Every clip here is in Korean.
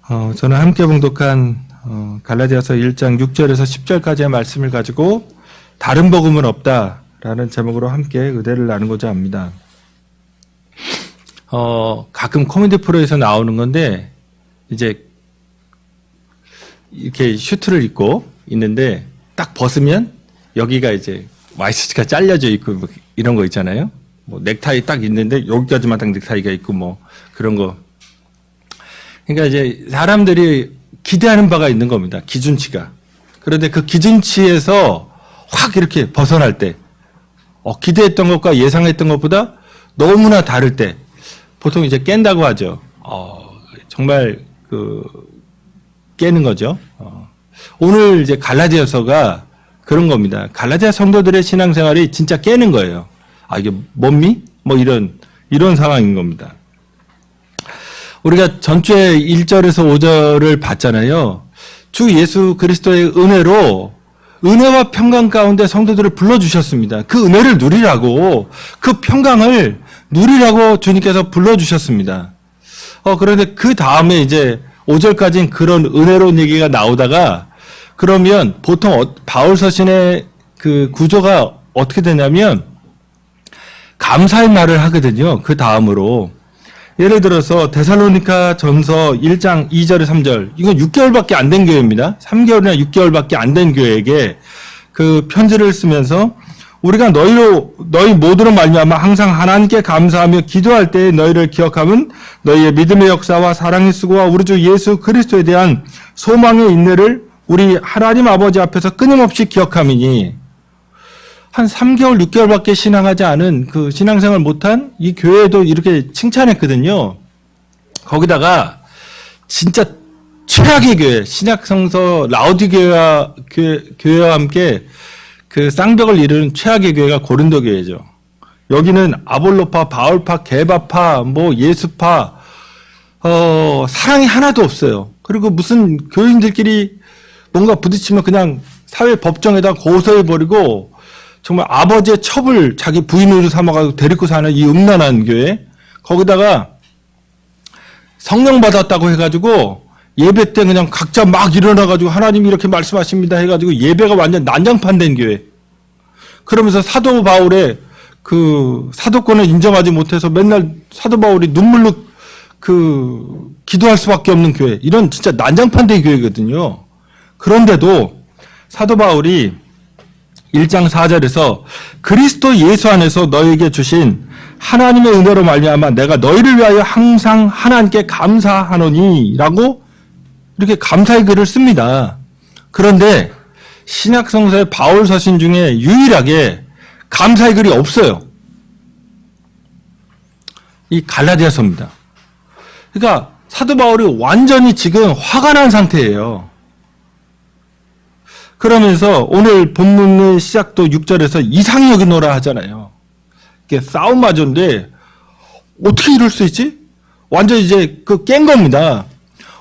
저는 함께 봉독한 갈라디아서 1장 6절에서 10절까지의 말씀을 가지고 다른 복음은 없다라는 제목으로 함께 의뢰를 나누고자 합니다. 가끔 코미디 프로에서 나오는 건데 이제 이렇게 슈트를 입고 있는데 딱 벗으면 여기가 이제 와이셔츠가 잘려져 있고 뭐 이런 거 있잖아요. 뭐 넥타이 딱 있는데 여기까지만 딱 넥타이가 있고 뭐 그런 거. 그러니까 이제 사람들이 기대하는 바가 있는 겁니다. 기준치가. 그런데 그 기준치에서 확 이렇게 벗어날 때, 기대했던 것과 예상했던 것보다 너무나 다를 때, 보통 이제 깬다고 하죠. 정말 깨는 거죠. 오늘 이제 갈라디아서가 그런 겁니다. 갈라디아 성도들의 신앙생활이 진짜 깨는 거예요. 이게 뭡니? 뭐 이런 상황인 겁니다. 우리가 전주에 1절에서 5절을 봤잖아요. 주 예수 그리스도의 은혜로 은혜와 평강 가운데 성도들을 불러주셨습니다. 그 은혜를 누리라고, 그 평강을 누리라고 주님께서 불러주셨습니다. 그런데 그 다음에 이제 5절까지는 그런 은혜로운 얘기가 나오다가 그러면 보통 바울 서신의 그 구조가 어떻게 되냐면 감사의 말을 하거든요. 그 다음으로. 예를 들어서 데살로니가 전서 1장 2절에 3절, 이건 6개월밖에 안 된 교회입니다. 3개월이나 6개월밖에 안 된 교회에게 그 편지를 쓰면서 우리가 너희 모두로 말미암아 항상 하나님께 감사하며 기도할 때 너희를 기억하면 너희의 믿음의 역사와 사랑의 수고와 우리 주 예수 그리스도에 대한 소망의 인내를 우리 하나님 아버지 앞에서 끊임없이 기억함이니, 한 3개월, 6개월밖에 신앙하지 않은 그 신앙생활 못한 이 교회도 이렇게 칭찬했거든요. 거기다가 진짜 최악의 교회, 신약성서 라우디게아 교회와 함께 그 쌍벽을 이루는 최악의 교회가 고린도 교회죠. 여기는 아볼로파, 바울파, 게바파, 뭐 예수파, 사랑이 하나도 없어요. 그리고 무슨 교인들끼리 뭔가 부딪히면 그냥 사회 법정에다 고소해버리고 정말 아버지의 첩을 자기 부인으로 삼아가지고 데리고 사는 이 음란한 교회. 거기다가 성령 받았다고 해가지고 예배 때 그냥 각자 막 일어나가지고 하나님이 이렇게 말씀하십니다 해가지고 예배가 완전 난장판된 교회. 그러면서 사도 바울의 그 사도권을 인정하지 못해서 맨날 사도 바울이 눈물로 기도할 수밖에 없는 교회. 이런 진짜 난장판된 교회거든요. 그런데도 사도 바울이 1장 4절에서 그리스도 예수 안에서 너희에게 주신 하나님의 은혜로 말미암아 내가 너희를 위하여 항상 하나님께 감사하노니 라고 이렇게 감사의 글을 씁니다. 그런데 신약성서의 바울 서신 중에 유일하게 감사의 글이 없어요. 이 갈라디아서입니다. 그러니까 사도 바울이 완전히 지금 화가 난 상태예요. 그러면서 오늘 본문의 시작도 6절에서 이상히 여기노라 하잖아요. 이게 싸움마저인데 어떻게 이럴 수 있지? 완전 이제 깬 겁니다.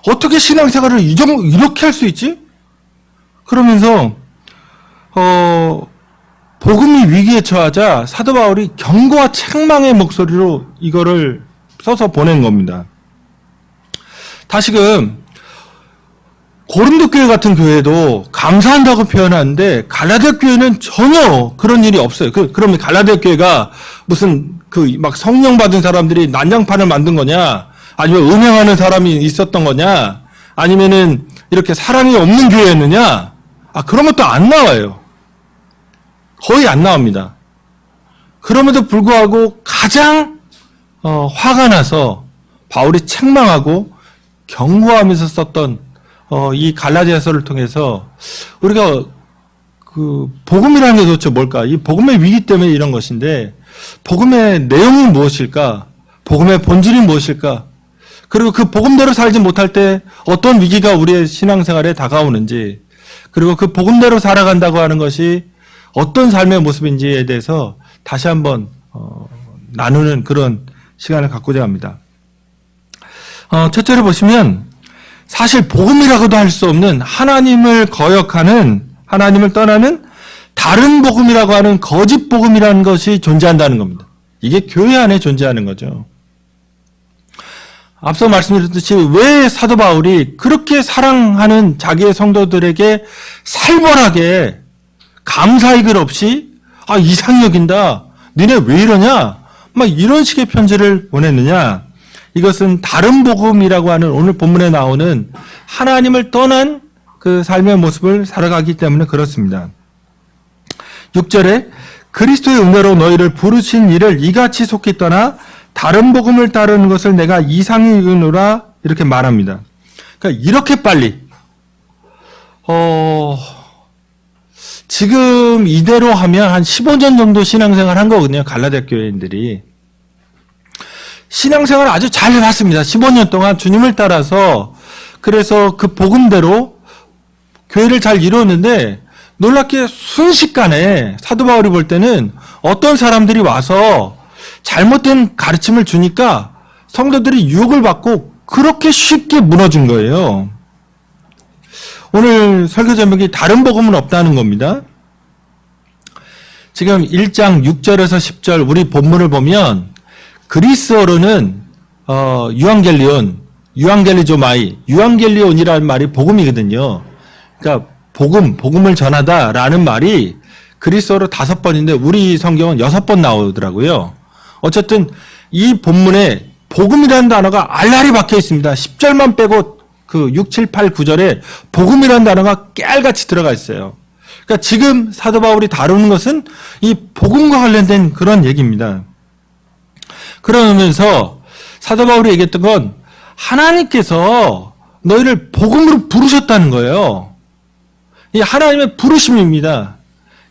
어떻게 신앙생활을 이렇게 할 수 있지? 그러면서 복음이 위기에 처하자 사도 바울이 경고와 책망의 목소리로 이거를 써서 보낸 겁니다. 다시금 고린도 교회 같은 교회도 감사한다고 표현하는데 갈라디아 교회는 전혀 그런 일이 없어요. 그러면 갈라디아 교회가 무슨 막 성령 받은 사람들이 난장판을 만든 거냐? 아니면 음행하는 사람이 있었던 거냐? 아니면은 이렇게 사랑이 없는 교회였느냐? 그런 것도 안 나와요. 거의 안 나옵니다. 그럼에도 불구하고 가장 화가 나서 바울이 책망하고 경고하면서 썼던 이 갈라디아서를 통해서 우리가 복음이라는 게 도대체 뭘까? 이 복음의 위기 때문에 이런 것인데 복음의 내용이 무엇일까? 복음의 본질이 무엇일까? 그리고 그 복음대로 살지 못할 때 어떤 위기가 우리의 신앙생활에 다가오는지, 그리고 그 복음대로 살아간다고 하는 것이 어떤 삶의 모습인지에 대해서 다시 한번 나누는 그런 시간을 갖고자 합니다. 첫째로 보시면 사실 복음이라고도 할 수 없는 하나님을 거역하는, 하나님을 떠나는 다른 복음이라고 하는 거짓 복음이라는 것이 존재한다는 겁니다. 이게 교회 안에 존재하는 거죠. 앞서 말씀드렸듯이 왜 사도 바울이 그렇게 사랑하는 자기의 성도들에게 살벌하게 감사의 글 없이 이상히 여긴다, 니네 왜 이러냐, 막 이런 식의 편지를 보냈느냐? 이것은 다른 복음이라고 하는 오늘 본문에 나오는 하나님을 떠난 그 삶의 모습을 살아가기 때문에 그렇습니다. 6절에 그리스도의 은혜로 너희를 부르신 이를 이같이 속히 떠나 다른 복음을 따르는 것을 내가 이상히 여기노라, 이렇게 말합니다. 그러니까 이렇게 빨리 지금 이대로 하면 한 15년 정도 신앙생활 한 거거든요. 갈라디아 교회인들이. 신앙생활 아주 잘 해왔습니다. 15년 동안 주님을 따라서, 그래서 그 복음대로 교회를 잘 이루었는데, 놀랍게 순식간에 사도 바울이 볼 때는 어떤 사람들이 와서 잘못된 가르침을 주니까 성도들이 유혹을 받고 그렇게 쉽게 무너진 거예요. 오늘 설교 제목이 다른 복음은 없다는 겁니다. 지금 1장 6절에서 10절 우리 본문을 보면 그리스어로는 유앙겔리조마이, 유앙겔리온이라는 말이 복음이거든요. 그러니까 복음을 전하다라는 말이 그리스어로 5번인데 우리 성경은 6번 나오더라고요. 어쨌든 이 본문에 복음이라는 단어가 알알이 박혀 있습니다. 10절만 빼고 그 6, 7, 8, 9절에 복음이라는 단어가 깨알같이 들어가 있어요. 그러니까 지금 사도 바울이 다루는 것은 이 복음과 관련된 그런 얘기입니다. 그러면서 사도 바울이 얘기했던 건 하나님께서 너희를 복음으로 부르셨다는 거예요. 이 하나님의 부르심입니다.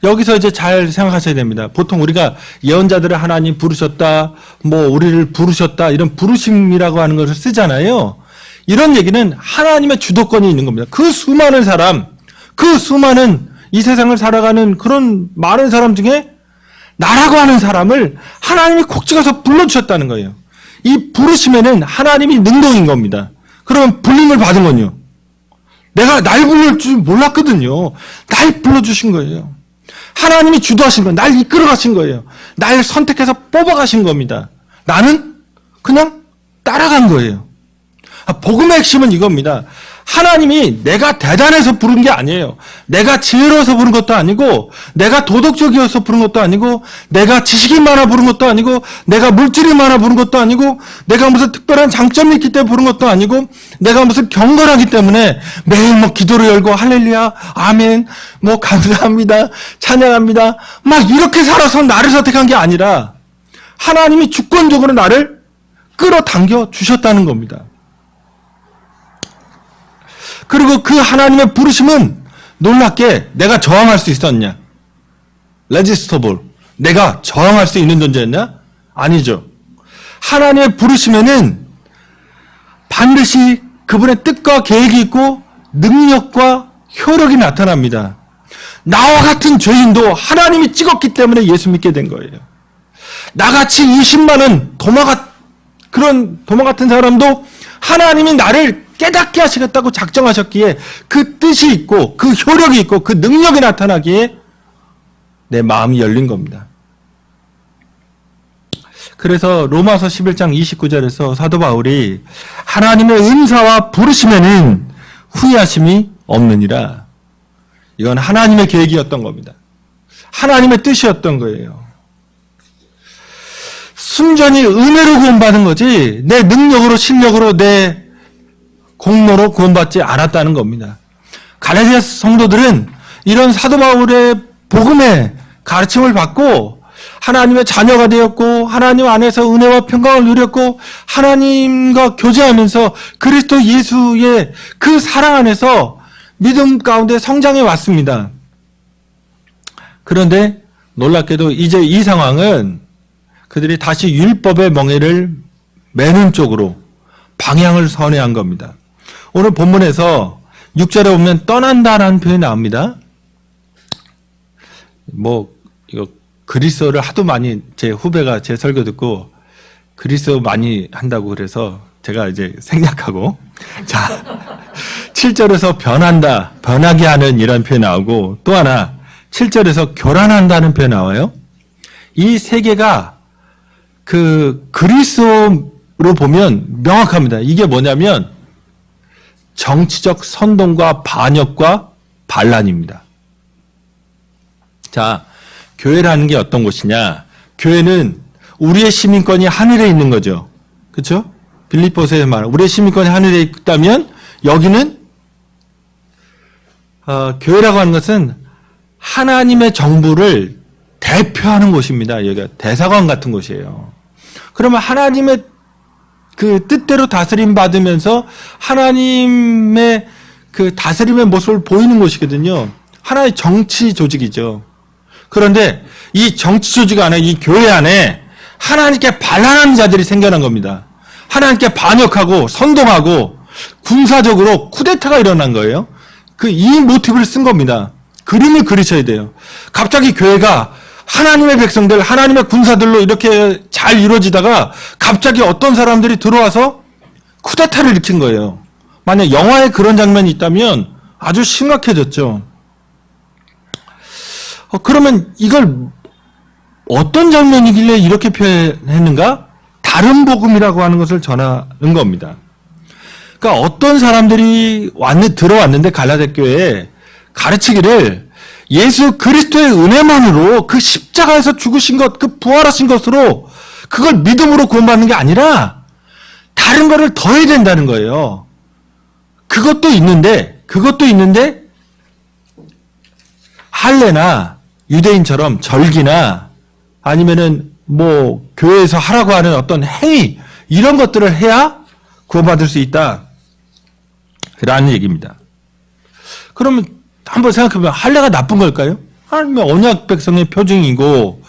여기서 이제 잘 생각하셔야 됩니다. 보통 우리가 예언자들을 하나님 부르셨다, 우리를 부르셨다, 이런 부르심이라고 하는 것을 쓰잖아요. 이런 얘기는 하나님의 주도권이 있는 겁니다. 그 수많은 사람, 그 수많은 이 세상을 살아가는 그런 많은 사람 중에 나라고 하는 사람을 하나님이 콕 찍어서 불러주셨다는 거예요. 이 부르심에는 하나님이 능동인 겁니다. 그러면 불림을 받은 건요. 내가 날 부를 줄 몰랐거든요. 날 불러주신 거예요. 하나님이 주도하신 거예요. 날 이끌어가신 거예요. 날 선택해서 뽑아가신 겁니다. 나는 그냥 따라간 거예요. 복음의 핵심은 이겁니다. 하나님이 내가 대단해서 부른 게 아니에요. 내가 지혜로워서 부른 것도 아니고, 내가 도덕적이어서 부른 것도 아니고, 내가 지식이 많아 부른 것도 아니고, 내가 물질이 많아 부른 것도 아니고, 내가 무슨 특별한 장점이 있기 때문에 부른 것도 아니고, 내가 무슨 경건하기 때문에 매일 기도를 열고 할렐루야, 아멘, 감사합니다, 찬양합니다, 막 이렇게 살아서 나를 선택한 게 아니라 하나님이 주권적으로 나를 끌어당겨 주셨다는 겁니다. 그리고 그 하나님의 부르심은 놀랍게 내가 저항할 수 있었냐? 레지스터블. 내가 저항할 수 있는 존재였냐? 아니죠. 하나님의 부르심에는 반드시 그분의 뜻과 계획이 있고 능력과 효력이 나타납니다. 나와 같은 죄인도 하나님이 찍었기 때문에 예수 믿게 된 거예요. 나같이 20만 원 그런 도마 같은 사람도 하나님이 나를 깨닫게 하시겠다고 작정하셨기에 그 뜻이 있고 그 효력이 있고 그 능력이 나타나기에 내 마음이 열린 겁니다. 그래서 로마서 11장 29절에서 사도 바울이 하나님의 은사와 부르심에는 후회하심이 없느니라. 이건 하나님의 계획이었던 겁니다. 하나님의 뜻이었던 거예요. 순전히 은혜로 구원받은 거지 내 능력으로 실력으로 내 공로로 구원받지 않았다는 겁니다. 갈라디아 성도들은 이런 사도 바울의 복음의 가르침을 받고 하나님의 자녀가 되었고 하나님 안에서 은혜와 평강을 누렸고 하나님과 교제하면서 그리스도 예수의 그 사랑 안에서 믿음 가운데 성장해 왔습니다. 그런데 놀랍게도 이제 이 상황은 그들이 다시 율법의 멍에를 매는 쪽으로 방향을 선회한 겁니다. 오늘 본문에서 6절에 보면 떠난다라는 표현이 나옵니다. 이거 그리스어를 하도 많이 제 후배가 제 설교 듣고 그리스어 많이 한다고 그래서 제가 이제 생략하고, 자, 7절에서 변한다, 변하게 하는 이런 표현이 나오고, 또 하나 7절에서 교란한다는 표현이 나와요. 이 세 개가 그 그리스어 보면 명확합니다. 이게 뭐냐면 정치적 선동과 반역과 반란입니다. 자, 교회라는 게 어떤 곳이냐? 교회는 우리의 시민권이 하늘에 있는 거죠. 그렇죠? 빌립보서의 말, 우리의 시민권이 하늘에 있다면 여기는 교회라고 하는 것은 하나님의 정부를 대표하는 곳입니다. 여기가 대사관 같은 곳이에요. 그러면 하나님의 그 뜻대로 다스림 받으면서 하나님의 그 다스림의 모습을 보이는 곳이거든요. 하나의 정치 조직이죠. 그런데 이 정치 조직 안에, 이 교회 안에 하나님께 반란하는 자들이 생겨난 겁니다. 하나님께 반역하고 선동하고 군사적으로 쿠데타가 일어난 거예요. 이 모티브를 쓴 겁니다. 그림을 그리셔야 돼요. 갑자기 교회가 하나님의 백성들, 하나님의 군사들로 이렇게 잘 이루어지다가 갑자기 어떤 사람들이 들어와서 쿠데타를 일으킨 거예요. 만약 영화에 그런 장면이 있다면 아주 심각해졌죠. 그러면 이걸 어떤 장면이길래 이렇게 표현했는가? 다른 복음이라고 하는 것을 전하는 겁니다. 그러니까 어떤 사람들이 들어왔는데 갈라데 교회에 가르치기를 예수 그리스도의 은혜만으로 그 십자가에서 죽으신 것, 그 부활하신 것으로 그걸 믿음으로 구원받는 게 아니라 다른 거를 더해야 된다는 거예요. 그것도 있는데 할례나 유대인처럼 절기나 아니면은 뭐 교회에서 하라고 하는 어떤 행위 이런 것들을 해야 구원받을 수 있다 라는 얘기입니다. 그러면 한번 생각해보면 할례가 나쁜 걸까요? 아니면 언약 백성의 표징이고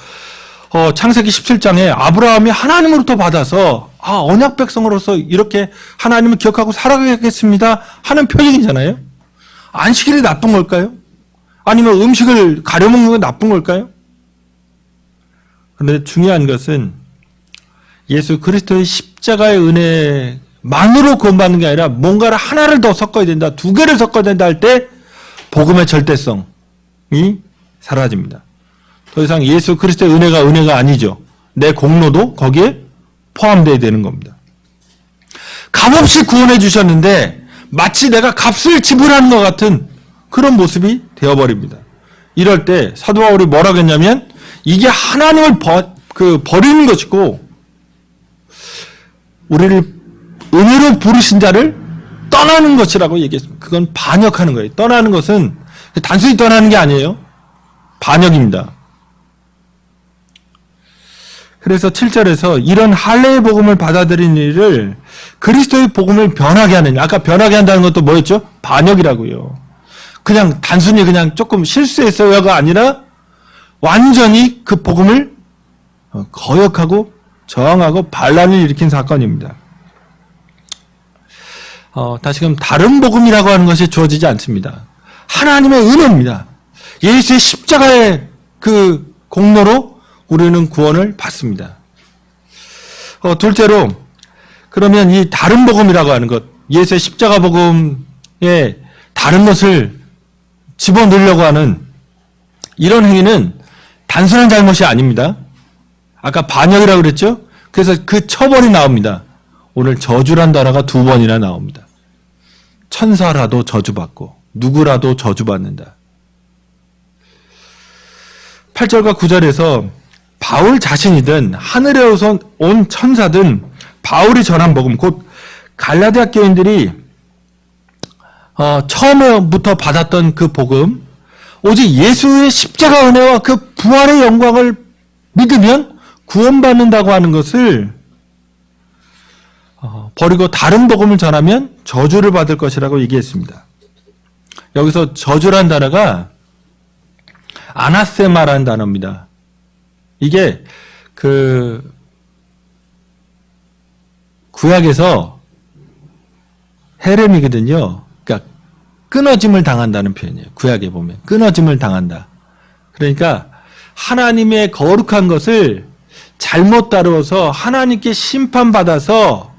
창세기 17장에 아브라함이 하나님으로부터 받아서 언약 백성으로서 이렇게 하나님을 기억하고 살아가겠습니다 하는 표징이잖아요. 안식일이 나쁜 걸까요? 아니면 음식을 가려먹는 게 나쁜 걸까요? 그런데 중요한 것은 예수 그리스도의 십자가의 은혜만으로 구원받는 게 아니라 뭔가를 하나를 더 섞어야 된다, 두 개를 섞어야 된다 할 때 복음의 절대성이 사라집니다. 더 이상 예수 그리스도의 은혜가 아니죠. 내 공로도 거기에 포함되어야 되는 겁니다. 값없이 구원해 주셨는데 마치 내가 값을 지불하는 것 같은 그런 모습이 되어버립니다. 이럴 때 사도 바울이 뭐라고 했냐면 이게 하나님을 버리는 것이고 우리를 은혜로 부르신 자를 떠나는 것이라고 얘기했습니다. 그건 반역하는 거예요. 떠나는 것은 단순히 떠나는 게 아니에요. 반역입니다. 그래서 7절에서 이런 할례의 복음을 받아들인 일을 그리스도의 복음을 변하게 하는, 아까 변하게 한다는 것도 뭐였죠? 반역이라고요. 그냥 단순히 그냥 조금 실수했어요가 아니라 완전히 그 복음을 거역하고 저항하고 반란을 일으킨 사건입니다. 다시금 다른 복음이라고 하는 것이 주어지지 않습니다. 하나님의 은혜입니다. 예수의 십자가의 그 공로로 우리는 구원을 받습니다. 둘째로 그러면 이 다른 복음이라고 하는 것, 예수의 십자가 복음에 다른 것을 집어넣으려고 하는 이런 행위는 단순한 잘못이 아닙니다. 아까 반역이라고 그랬죠? 그래서 그 처벌이 나옵니다. 오늘 저주란 단어가 2번이나 나옵니다. 천사라도 저주받고 누구라도 저주받는다. 8절과 9절에서 바울 자신이든 하늘에서 온 천사든 바울이 전한 복음, 곧 갈라디아 교인들이 처음부터 받았던 그 복음, 오직 예수의 십자가 은혜와 그 부활의 영광을 믿으면 구원받는다고 하는 것을 버리고 다른 복음을 전하면 저주를 받을 것이라고 얘기했습니다. 여기서 저주란 단어가 아나세마라는 단어입니다. 이게 그 구약에서 헤렘이거든요. 그러니까 끊어짐을 당한다는 표현이에요. 구약에 보면 끊어짐을 당한다. 그러니까 하나님의 거룩한 것을 잘못 다루어서 하나님께 심판받아서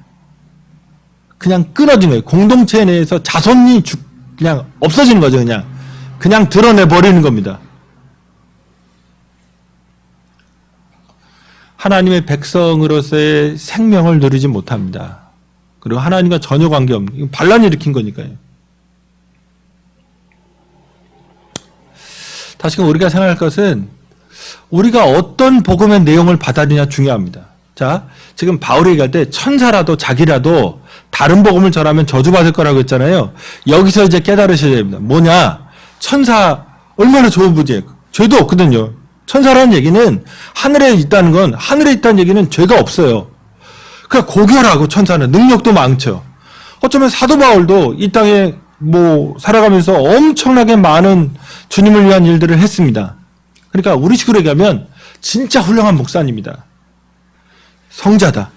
그냥 끊어진 거예요. 공동체 내에서 자손이 그냥 없어지는 거죠. 그냥 드러내 버리는 겁니다. 하나님의 백성으로서의 생명을 누리지 못합니다. 그리고 하나님과 전혀 관계없는, 이거 반란을 일으킨 거니까요. 다시금 우리가 생각할 것은 우리가 어떤 복음의 내용을 받아들이냐 중요합니다. 자, 지금 바울이 얘기할 때 천사라도 자기라도 다른 복음을 전하면 저주받을 거라고 했잖아요. 여기서 이제 깨달으셔야 됩니다. 뭐냐? 천사 얼마나 좋은 분이에요. 죄도 없거든요. 천사라는 얘기는 하늘에 있다는 건, 하늘에 있다는 얘기는 죄가 없어요. 그러니까 고결하고 천사는 능력도 많죠. 어쩌면 사도 바울도 이 땅에 살아가면서 엄청나게 많은 주님을 위한 일들을 했습니다. 그러니까 우리 식으로 얘기하면 진짜 훌륭한 목사님이다. 성자다.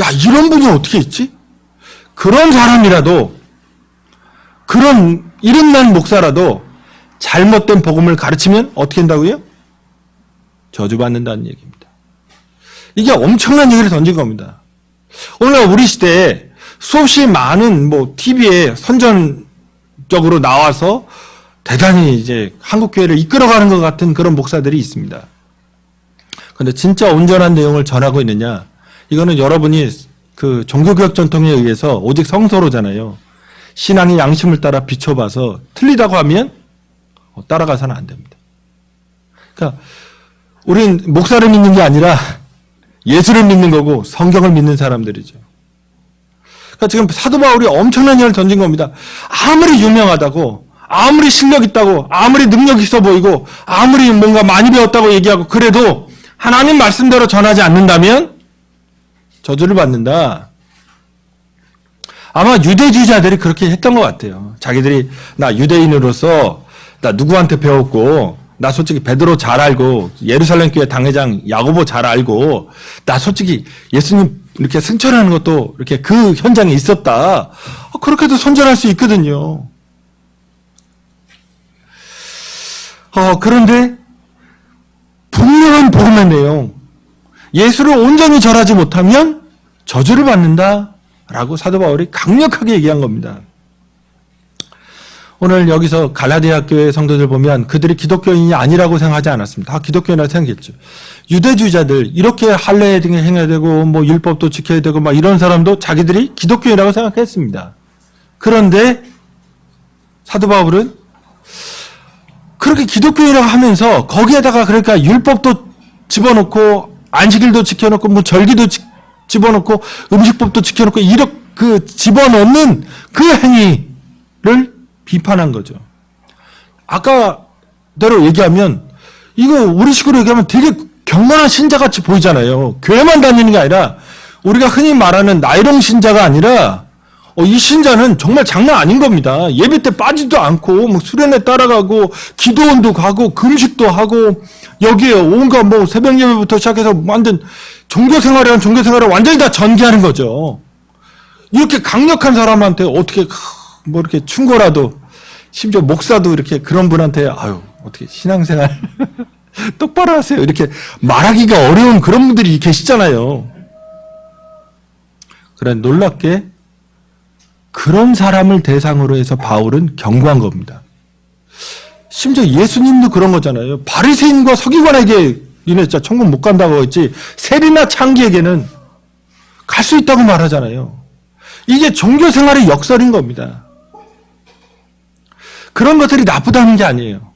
야, 이런 분이 어떻게 있지? 그런 사람이라도, 그런 이름난 목사라도 잘못된 복음을 가르치면 어떻게 된다고요? 저주받는다는 얘기입니다. 이게 엄청난 얘기를 던진 겁니다. 오늘날 우리 시대에 수없이 많은 TV에 선전적으로 나와서 대단히 이제 한국교회를 이끌어가는 것 같은 그런 목사들이 있습니다. 그런데 진짜 온전한 내용을 전하고 있느냐? 이거는 여러분이 그 종교교육 전통에 의해서 오직 성서로잖아요. 신앙의 양심을 따라 비춰봐서 틀리다고 하면 따라가서는 안 됩니다. 그러니까 우린 목사를 믿는 게 아니라 예수를 믿는 거고 성경을 믿는 사람들이죠. 그러니까 지금 사도 바울이 엄청난 일을 던진 겁니다. 아무리 유명하다고, 아무리 실력 있다고, 아무리 능력 있어 보이고, 아무리 뭔가 많이 배웠다고 얘기하고, 그래도 하나님 말씀대로 전하지 않는다면 저주를 받는다. 아마 유대주의자들이 그렇게 했던 것 같아요. 자기들이 나 유대인으로서 나 누구한테 배웠고, 나 솔직히 베드로 잘 알고, 예루살렘 교회 당회장 야고보 잘 알고, 나 솔직히 예수님 이렇게 승천하는 것도 이렇게 그 현장에 있었다. 그렇게도 선전할 수 있거든요. 그런데 분명한 복음의 내용, 예수를 온전히 절하지 못하면 저주를 받는다라고 사도 바울이 강력하게 얘기한 겁니다. 오늘 여기서 갈라디아 교회 성도들 보면 그들이 기독교인이 아니라고 생각하지 않았습니다. 기독교인이라고 생각했죠. 유대주의자들 이렇게 할례 등에 행해야 되고 율법도 지켜야 되고 이런 사람도 자기들이 기독교인이라고 생각했습니다. 그런데 사도 바울은 그렇게 기독교인이라고 하면서 거기에다가 그러니까 율법도 집어넣고 안식일도 지켜놓고 절기도 집어넣고 음식법도 지켜놓고 이렇게 집어넣는 그 행위를 비판한 거죠. 아까대로 얘기하면 이거 우리식으로 얘기하면 되게 경건한 신자같이 보이잖아요. 교회만 다니는 게 아니라 우리가 흔히 말하는 나이롱 신자가 아니라 이 신자는 정말 장난 아닌 겁니다. 예배 때 빠지도 않고 수련회 따라가고 기도원도 가고 금식도 하고 여기에 온갖 새벽 예배부터 시작해서 완전 종교생활이란 종교생활을 완전히 다 전개하는 거죠. 이렇게 강력한 사람한테 어떻게 이렇게 충고라도 심지어 목사도 이렇게 그런 분한테 어떻게 신앙생활 똑바로 하세요 이렇게 말하기가 어려운 그런 분들이 계시잖아요. 그래 놀랍게 그런 사람을 대상으로 해서 바울은 경고한 겁니다. 심지어 예수님도 그런 거잖아요. 바리새인과 서기관에게 니네 진짜 천국 못 간다고 했지 세리나 창기에게는 갈 수 있다고 말하잖아요. 이게 종교생활의 역설인 겁니다. 그런 것들이 나쁘다는 게 아니에요.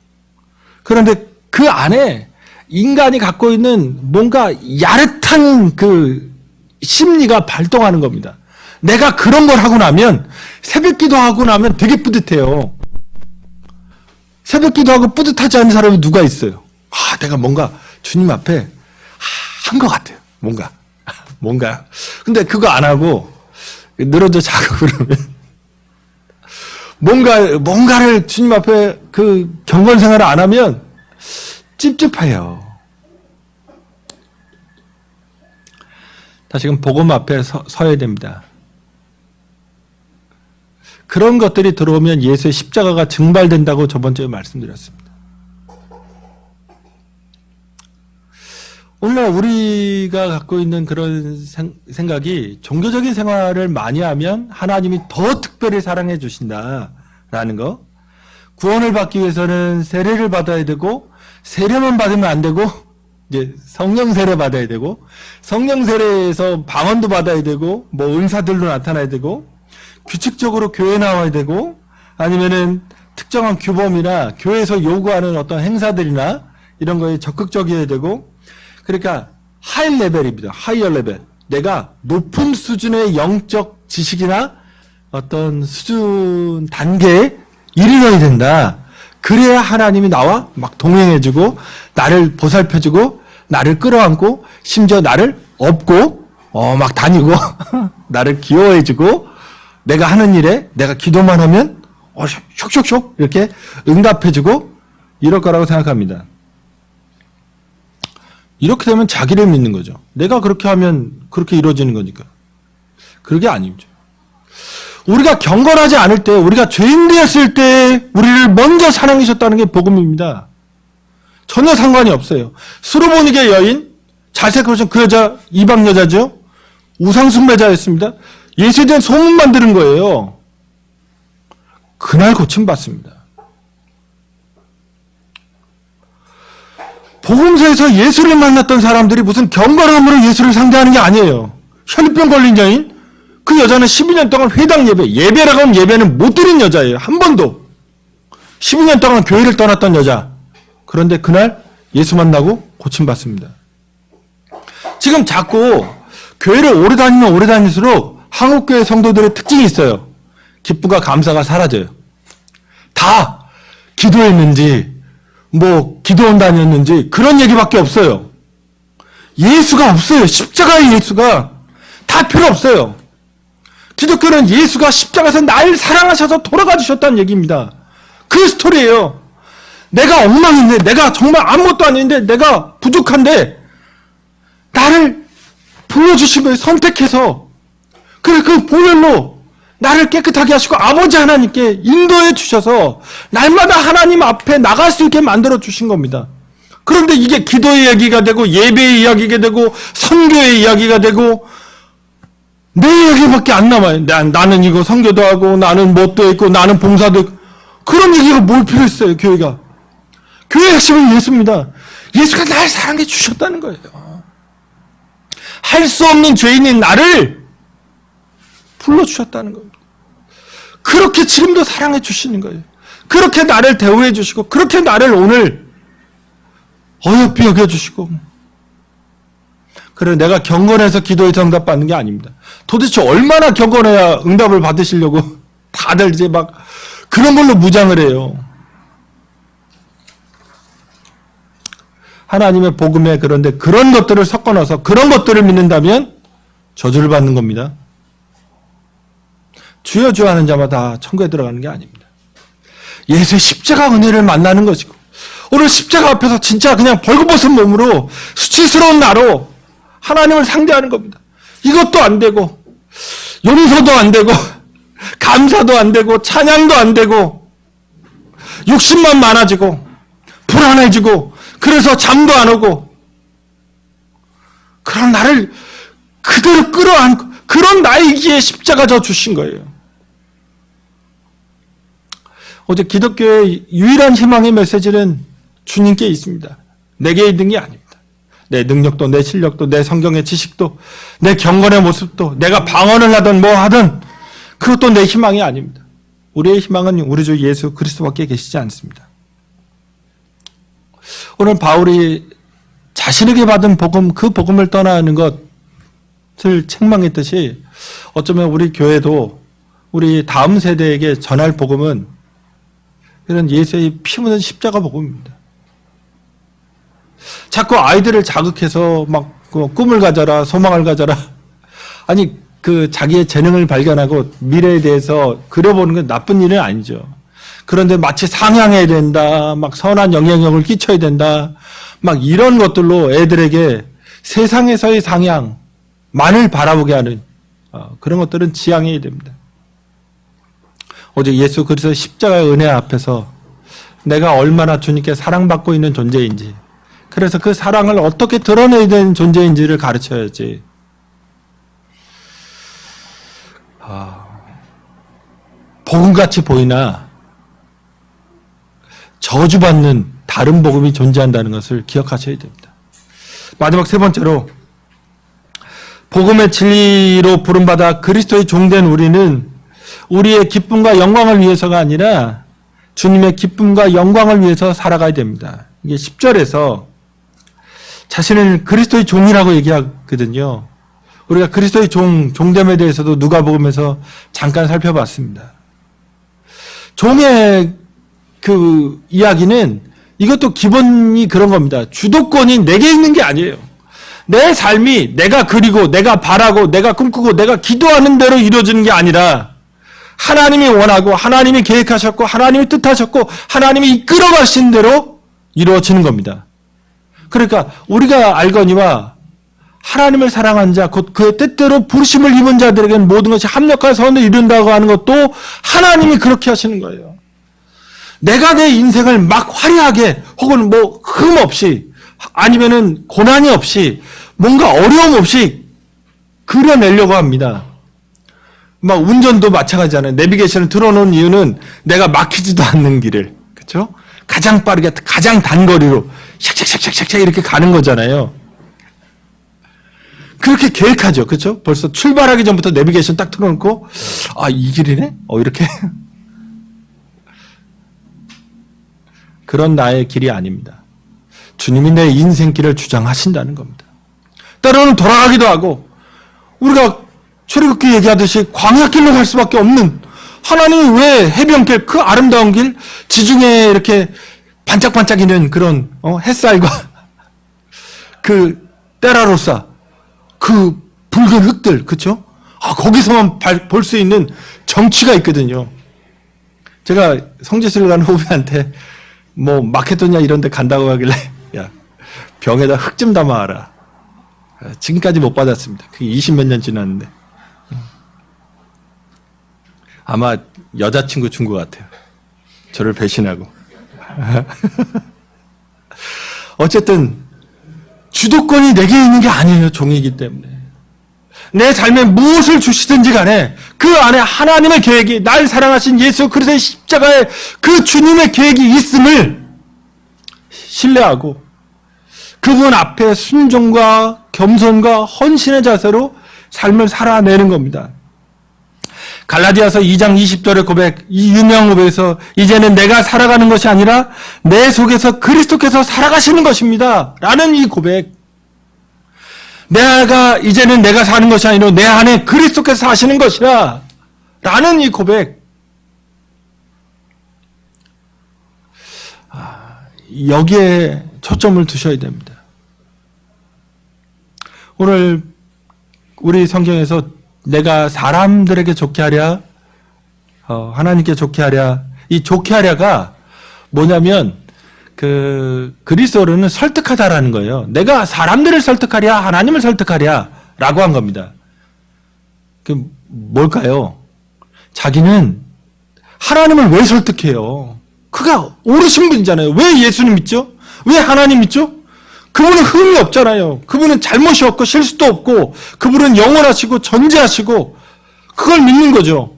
그런데 그 안에 인간이 갖고 있는 뭔가 야릇한 그 심리가 발동하는 겁니다. 내가 그런 걸 하고 나면 새벽 기도하고 나면 되게 뿌듯해요. 새벽 기도하고 뿌듯하지 않은 사람이 누가 있어요? 내가 뭔가 주님 앞에 한 것 같아요. 뭔가. 근데 그거 안 하고 늘어져 자고 그러면 뭔가를 주님 앞에 그 경건 생활을 안 하면 찝찝해요. 다시금 복음 앞에 서야 됩니다. 그런 것들이 들어오면 예수의 십자가가 증발된다고 저번 주에 말씀드렸습니다. 오늘날 우리가 갖고 있는 그런 생각이 종교적인 생활을 많이 하면 하나님이 더 특별히 사랑해 주신다라는 거. 구원을 받기 위해서는 세례를 받아야 되고 세례만 받으면 안 되고 이제 성령 세례 받아야 되고, 성령 세례에서 방언도 받아야 되고, 뭐 은사들로 나타나야 되고, 규칙적으로 교회 나와야 되고, 아니면은 특정한 규범이나 교회에서 요구하는 어떤 행사들이나 이런 거에 적극적이어야 되고, 그러니까 하이 레벨입니다. 하이어 레벨. 내가 높은 수준의 영적 지식이나 어떤 수준 단계에 이르러야 된다. 그래야 하나님이 나와 막 동행해주고 나를 보살펴주고 나를 끌어안고 심지어 나를 업고 막 다니고 나를 귀여워해주고 내가 하는 일에 내가 기도만 하면 쇽쇽쇽 이렇게 응답해주고 이럴 거라고 생각합니다. 이렇게 되면 자기를 믿는 거죠. 내가 그렇게 하면 그렇게 이루어지는 거니까. 그게 아니죠. 우리가 경건하지 않을 때, 우리가 죄인 되었을 때 우리를 먼저 사랑하셨다는 게 복음입니다. 전혀 상관이 없어요. 수르보니게 여인, 잘생겨진 그 여자, 이방 여자죠. 우상숭배자였습니다. 예수에 대한 소문만 들은 거예요. 그날 고침받습니다. 복음서에서 예수를 만났던 사람들이 무슨 경건함으로 예수를 상대하는 게 아니에요. 혈병 걸린 여인, 그 여자는 12년 동안 회당 예배라고 하면 예배는 못 드린 여자예요. 한 번도. 12년 동안 교회를 떠났던 여자. 그런데 그날 예수 만나고 고침받습니다. 지금 자꾸 교회를 오래 다니면 오래 다닐수록 한국교회 성도들의 특징이 있어요. 기쁨과 감사가 사라져요. 다 기도했는지 뭐 기도원 다녔는지 그런 얘기밖에 없어요. 예수가 없어요. 십자가의 예수가 다 필요 없어요. 기독교는 예수가 십자가에서 날 사랑하셔서 돌아가 주셨다는 얘기입니다. 그 스토리예요. 내가 엉망인데, 내가 정말 아무것도 아닌데, 내가 부족한데 나를 불러주신 거예요. 선택해서. 그래, 그 보혈로 나를 깨끗하게 하시고 아버지 하나님께 인도해 주셔서 날마다 하나님 앞에 나갈 수 있게 만들어 주신 겁니다. 그런데 이게 기도의 이야기가 되고 예배의 이야기가 되고 선교의 이야기가 되고 내 이야기밖에 안 남아요. 나는 이거 선교도 하고 나는 뭣도 했고 나는 봉사도 했고 그런 얘기가 뭘 필요 있어요. 교회가. 교회의 핵심은 예수입니다. 예수가 날 사랑해 주셨다는 거예요. 할 수 없는 죄인인 나를 불러주셨다는 겁니다. 그렇게 지금도 사랑해 주시는 거예요. 그렇게 나를 대우해 주시고 그렇게 나를 오늘 어여삐 여겨주시고 그래 내가 경건해서 기도해서 응답받는 게 아닙니다. 도대체 얼마나 경건해야 응답을 받으시려고 다들 이제 막 그런 걸로 무장을 해요. 하나님의 복음에 그런데 그런 것들을 섞어 넣어서 그런 것들을 믿는다면 저주를 받는 겁니다. 주여 주여 하는 자마다 천국에 들어가는 게 아닙니다. 예수의 십자가 은혜를 만나는 것이고 오늘 십자가 앞에서 진짜 그냥 벌거벗은 몸으로 수치스러운 나로 하나님을 상대하는 겁니다. 이것도 안 되고 용서도 안 되고 감사도 안 되고 찬양도 안 되고 욕심만 많아지고 불안해지고 그래서 잠도 안 오고 그런 나를 그대로 끌어안고 그런 나이기에 십자가 져 주신 거예요. 어제 기독교의 유일한 희망의 메시지는 주님께 있습니다. 내게 있는 게 아닙니다. 내 능력도 내 실력도 내 성경의 지식도 내 경건의 모습도 내가 방언을 하든 뭐 하든 그것도 내 희망이 아닙니다. 우리의 희망은 우리 주 예수 그리스도밖에 계시지 않습니다. 오늘 바울이 자신에게 받은 복음 그 복음을 떠나는 것을 책망했듯이 어쩌면 우리 교회도 우리 다음 세대에게 전할 복음은 이런 예수의 피 묻은 십자가 복음입니다. 자꾸 아이들을 자극해서 막 꿈을 가져라, 소망을 가져라. 아니 그 자기의 재능을 발견하고 미래에 대해서 그려보는 건 나쁜 일은 아니죠. 그런데 마치 상향해야 된다, 막 선한 영향력을 끼쳐야 된다, 막 이런 것들로 애들에게 세상에서의 상향만을 바라보게 하는 그런 것들은 지양해야 됩니다. 어제 예수 그리스도의 십자가의 은혜 앞에서 내가 얼마나 주님께 사랑받고 있는 존재인지 그래서 그 사랑을 어떻게 드러내야 되는 존재인지를 가르쳐야지. 복음같이 보이나 저주받는 다른 복음이 존재한다는 것을 기억하셔야 됩니다. 마지막 세 번째로, 복음의 진리로 부름받아 그리스도의 종된 우리는 우리의 기쁨과 영광을 위해서가 아니라 주님의 기쁨과 영광을 위해서 살아가야 됩니다. 이게 10절에서 자신을 그리스도의 종이라고 얘기하거든요. 우리가 그리스도의 종됨에 대해서도 누가복음에서 잠깐 살펴봤습니다. 종의 그 이야기는 이것도 기본이 그런 겁니다. 주도권이 내게 있는 게 아니에요. 내 삶이 내가 그리고 내가 바라고 내가 꿈꾸고 내가 기도하는 대로 이루어지는 게 아니라 하나님이 원하고 하나님이 계획하셨고 하나님이 뜻하셨고 하나님이 이끌어 가신 대로 이루어지는 겁니다. 그러니까 우리가 알거니와 하나님을 사랑한 자, 곧 그의 뜻대로 부르심을 입은 자들에게는 모든 것이 합력한 선을 이룬다고 하는 것도 하나님이 그렇게 하시는 거예요. 내가 내 인생을 막 화려하게 혹은 뭐 흠 없이 아니면은 고난이 없이 뭔가 어려움 없이 그려내려고 합니다. 막 운전도 마찬가지잖아요. 내비게이션을 틀어놓은 이유는 내가 막히지도 않는 길을, 그렇죠? 가장 빠르게 가장 단거리로 샥샥샥샥샥 이렇게 가는 거잖아요. 그렇게 계획하죠, 그렇죠? 벌써 출발하기 전부터 내비게이션 딱 틀어놓고 이 길이네? 이렇게 그런 나의 길이 아닙니다. 주님이 내 인생길을 주장하신다는 겁니다. 때로는 돌아가기도 하고 우리가 출애굽기 얘기하듯이 광야길로 갈 수밖에 없는, 하나님이 왜 해변길, 그 아름다운 길, 지중해에 이렇게 반짝반짝이는 그런 햇살과 그 때라로사, 그 붉은 흙들, 그렇죠? 거기서만 볼 수 있는 정취가 있거든요. 제가 성지순례 가는 후배한테 뭐 마케도냐 이런 데 간다고 하길래 야, 병에다 흙 좀 담아와라. 지금까지 못 받았습니다. 그게 20몇 년 지났는데. 아마 여자친구 준 것 같아요. 저를 배신하고. 어쨌든 주도권이 내게 있는 게 아니에요. 종이기 때문에. 내 삶에 무엇을 주시든지 간에 그 안에 하나님의 계획이, 날 사랑하신 예수 그리스도의 십자가에 그 주님의 계획이 있음을 신뢰하고 그분 앞에 순종과 겸손과 헌신의 자세로 삶을 살아내는 겁니다. 갈라디아서 2장 20절의 고백, 이 유명한 고백에서 이제는 내가 살아가는 것이 아니라 내 속에서 그리스도께서 살아가시는 것입니다 라는 이 고백, 이제는 내가 사는 것이 아니라 내 안에 그리스도께서 사시는 것이라 라는 이 고백, 여기에 초점을 두셔야 됩니다. 오늘 우리 성경에서 내가 사람들에게 좋게 하랴, 하나님께 좋게 하랴, 이 좋게 하랴가 뭐냐면 그리스도로는 설득하다라는 거예요. 내가 사람들을 설득하랴, 하나님을 설득하랴 라고 한 겁니다. 그 뭘까요? 자기는 하나님을 왜 설득해요? 그가 오르신 분이잖아요. 왜 예수님 믿죠? 왜 하나님 믿죠? 그분은 흠이 없잖아요. 그분은 잘못이 없고 실수도 없고 그분은 영원하시고 전지하시고 그걸 믿는 거죠.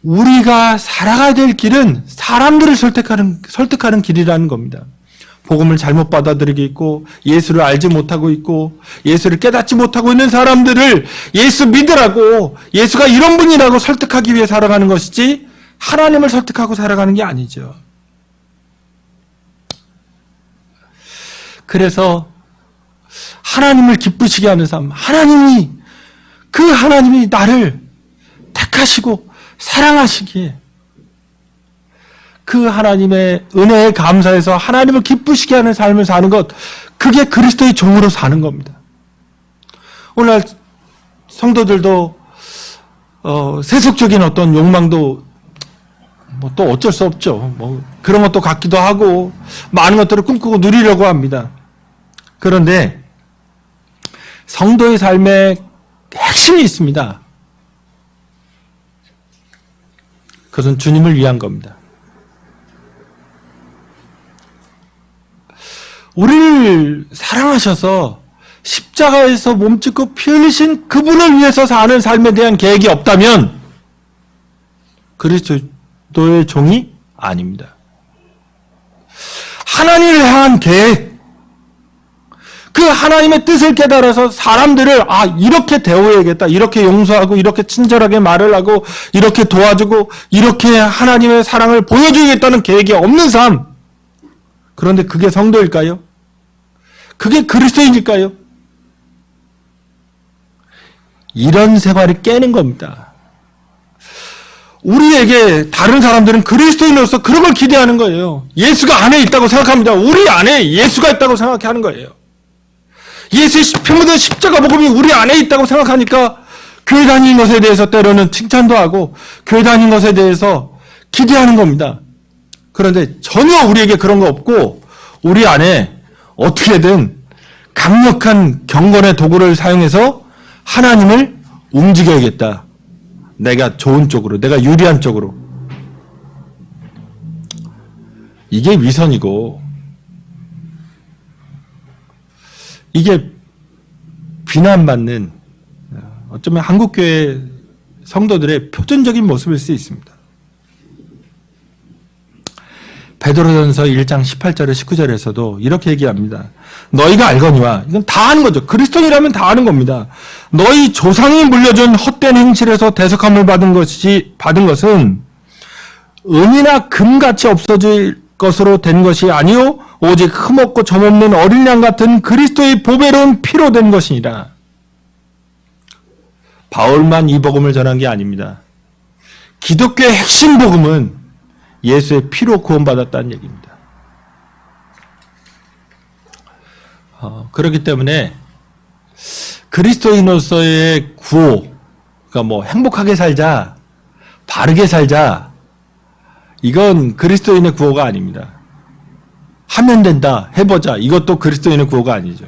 우리가 살아가야 될 길은 사람들을 설득하는 길이라는 겁니다. 복음을 잘못 받아들이고 있고 예수를 알지 못하고 있고 예수를 깨닫지 못하고 있는 사람들을 예수 믿으라고, 예수가 이런 분이라고 설득하기 위해 살아가는 것이지 하나님을 설득하고 살아가는 게 아니죠. 그래서 하나님을 기쁘시게 하는 삶, 하나님이 나를 택하시고 사랑하시기에 그 하나님의 은혜에 감사해서 하나님을 기쁘시게 하는 삶을 사는 것, 그게 그리스도의 종으로 사는 겁니다. 오늘날 성도들도 세속적인 어떤 욕망도 뭐 또 어쩔 수 없죠. 뭐 그런 것도 갖기도 하고 많은 것들을 꿈꾸고 누리려고 합니다. 그런데 성도의 삶에 핵심이 있습니다. 그것은 주님을 위한 겁니다. 우리를 사랑하셔서 십자가에서 몸짓고 피 흘리신 그분을 위해서 사는 삶에 대한 계획이 없다면 그리스도의 종이 아닙니다. 하나님을 향한 계획, 그 하나님의 뜻을 깨달아서 사람들을 이렇게 대우해야겠다, 이렇게 용서하고 이렇게 친절하게 말을 하고 이렇게 도와주고 이렇게 하나님의 사랑을 보여주겠다는 계획이 없는 삶. 그런데 그게 성도일까요? 그게 그리스도인일까요? 이런 생활을 깨는 겁니다. 우리에게 다른 사람들은 그리스도인으로서 그런 걸 기대하는 거예요. 예수가 안에 있다고 생각합니다. 우리 안에 예수가 있다고 생각하는 거예요. 예수의 피묻은 십자가 복음이 우리 안에 있다고 생각하니까 교회 다니는 것에 대해서 때로는 칭찬도 하고 교회 다니는 것에 대해서 기대하는 겁니다. 그런데 전혀 우리에게 그런 거 없고 우리 안에 어떻게든 강력한 경건의 도구를 사용해서 하나님을 움직여야겠다. 내가 좋은 쪽으로, 내가 유리한 쪽으로. 이게 위선이고 이게 비난받는 어쩌면 한국교회 성도들의 표준적인 모습일 수 있습니다. 베드로전서 1장 18절에 19절에서도 이렇게 얘기합니다. 너희가 알거니와, 이건 다 아는 거죠. 그리스도인이라면 다 아는 겁니다. 너희 조상이 물려준 헛된 행실에서 대속함을 받은 것은 은이나 금같이 없어질 것으로 된 것이 아니요 오직 흠없고 점없는 어린 양 같은 그리스도의 보배로운 피로 된 것이니라. 바울만 이 복음을 전한 게 아닙니다. 기독교의 핵심 복음은 예수의 피로 구원받았다는 얘기입니다. 그렇기 때문에 그리스도인으로서의 구호, 그러니까 행복하게 살자, 바르게 살자, 이건 그리스도인의 구호가 아닙니다. 하면 된다, 해보자, 이것도 그리스도인의 구호가 아니죠.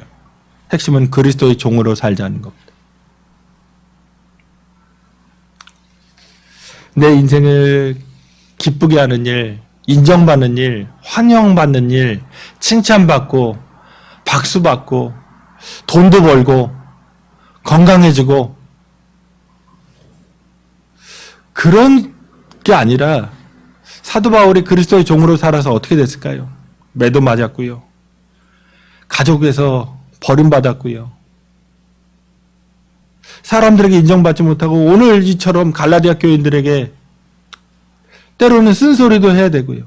핵심은 그리스도의 종으로 살자는 겁니다. 내 인생을 기쁘게 하는 일, 인정받는 일, 환영받는 일, 칭찬받고 박수받고 돈도 벌고 건강해지고 그런 게 아니라 사도 바울이 그리스도의 종으로 살아서 어떻게 됐을까요? 매도 맞았고요. 가족에서 버림받았고요. 사람들에게 인정받지 못하고 오늘 이처럼 갈라디아 교인들에게 때로는 쓴소리도 해야 되고요.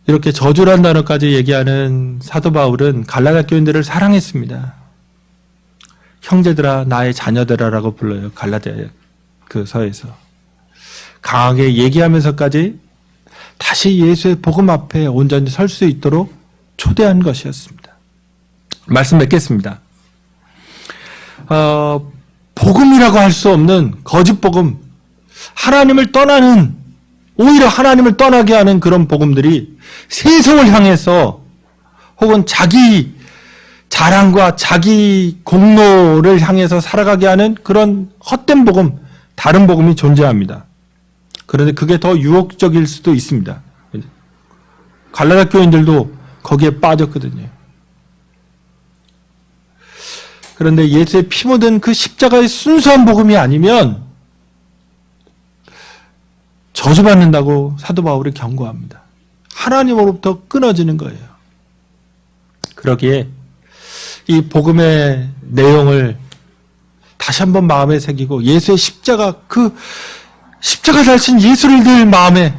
이렇게 저주란 단어까지 얘기하는 사도 바울은 갈라디아 교인들을 사랑했습니다. 형제들아 나의 자녀들아라고 불러요. 갈라디아 그 서에서. 강하게 얘기하면서까지 다시 예수의 복음 앞에 온전히 설 수 있도록 초대한 것이었습니다. 말씀 맺겠습니다. 복음이라고 할 수 없는 거짓 복음, 하나님을 떠나는, 오히려 하나님을 떠나게 하는 그런 복음들이 세상을 향해서 혹은 자기 자랑과 자기 공로를 향해서 살아가게 하는 그런 헛된 복음, 다른 복음이 존재합니다. 그런데 그게 더 유혹적일 수도 있습니다. 갈라디아 교인들도 거기에 빠졌거든요. 그런데 예수의 피 묻은 그 십자가의 순수한 복음이 아니면 저주받는다고 사도 바울이 경고합니다. 하나님으로부터 끊어지는 거예요. 그러기에 이 복음의 내용을 다시 한번 마음에 새기고 예수의 십자가, 그 십자가 달신 예수를 늘 마음에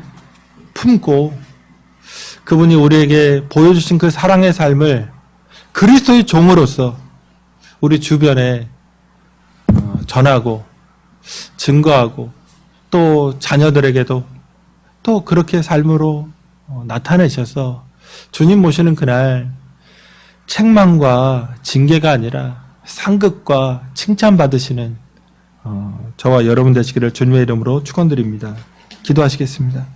품고 그분이 우리에게 보여주신 그 사랑의 삶을 그리스도의 종으로서 우리 주변에 전하고 증거하고 또 자녀들에게도 또 그렇게 삶으로 나타내셔서 주님 모시는 그날 책망과 징계가 아니라 상급과 칭찬받으시는 저와 여러분 되시기를 주님의 이름으로 축원드립니다. 기도하시겠습니다.